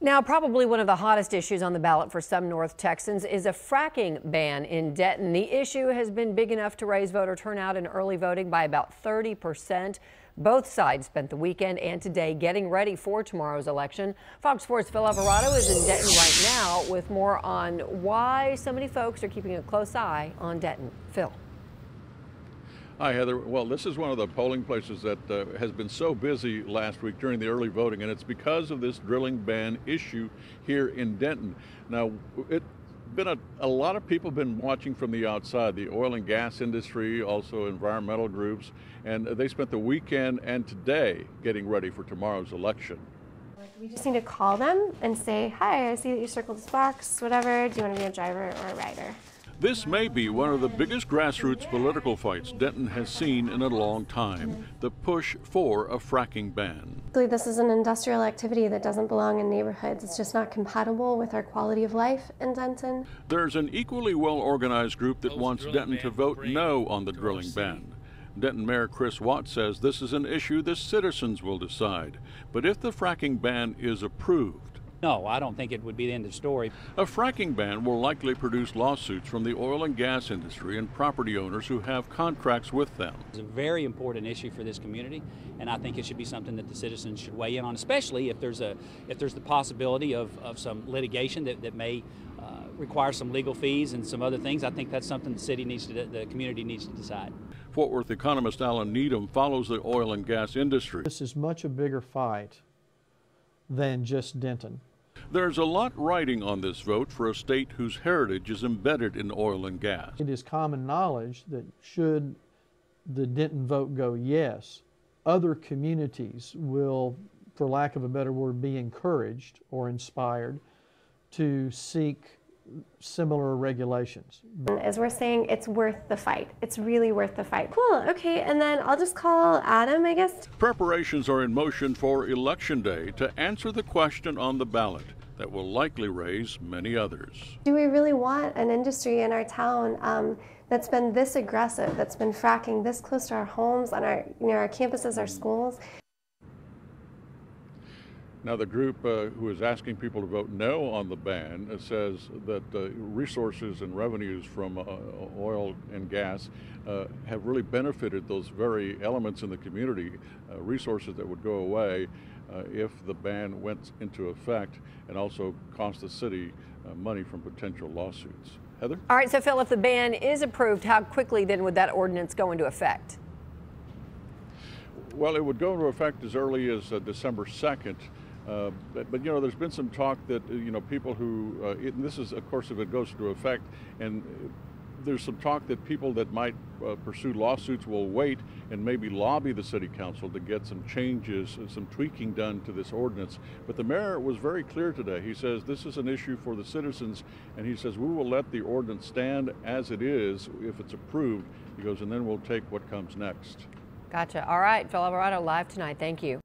Now, probably one of the hottest issues on the ballot for some North Texans is a fracking ban in Denton. The issue has been big enough to raise voter turnout in early voting by about 30%. Both sides spent the weekend and today getting ready for tomorrow's election. Fox 4's Phil Alvarado is in Denton right now with more on why so many folks are keeping a close eye on Denton. Phil. Hi, Heather. Well, this is one of the polling places that has been so busy last week during the early voting, and it's because of this drilling ban issue here in Denton. Now, a lot of people have been watching from the outside, the oil and gas industry, also environmental groups, and they spent the weekend and today getting ready for tomorrow's election. We just need to call them and say, hi, I see that you circled this box, whatever. Do you want to be a driver or a rider? This may be one of the biggest grassroots political fights Denton has seen in a long time, the push for a fracking ban. This is an industrial activity that doesn't belong in neighborhoods. It's just not compatible with our quality of life in Denton. There's an equally well-organized group that wants Denton to vote no on the drilling ban. Denton Mayor Chris Watt says this is an issue the citizens will decide. But if the fracking ban is approved, no, I don't think it would be the end of the story. A fracking ban will likely produce lawsuits from the oil and gas industry and property owners who have contracts with them. It's a very important issue for this community, and I think it should be something that the citizens should weigh in on, especially if there's the possibility of some litigation that may require some legal fees and some other things. I think that's something the community needs to decide. Fort Worth economist Alan Needham follows the oil and gas industry. This is much a bigger fight than just Denton. There's a lot riding on this vote for a state whose heritage is embedded in oil and gas. It is common knowledge that should the Denton vote go yes, other communities will, for lack of a better word, be encouraged or inspired to seek similar regulations. As we're saying, it's worth the fight. It's really worth the fight. Cool, okay, and then I'll just call Adam, I guess. Preparations are in motion for Election Day to answer the question on the ballot that will likely raise many others. Do we really want an industry in our town that's been this aggressive, that's been fracking this close to our homes, on our campuses, our schools? Now, the group who is asking people to vote no on the ban says that resources and revenues from oil and gas have really benefited those very elements in the community, resources that would go away if the ban went into effect, and also cost the city money from potential lawsuits. Heather? All right, so Phil, if the ban is approved, how quickly then would that ordinance go into effect? Well, it would go into effect as early as December 2nd. But there's been some talk that people who this is, of course, if it goes into effect, and there's some talk that people that might pursue lawsuits will wait and maybe lobby the city council to get some changes, some tweaking done to this ordinance. But the mayor was very clear today. He says this is an issue for the citizens, and he says we will let the ordinance stand as it is if it's approved. He goes, and then we'll take what comes next. Gotcha. All right, Phil Alvarado live tonight. Thank you.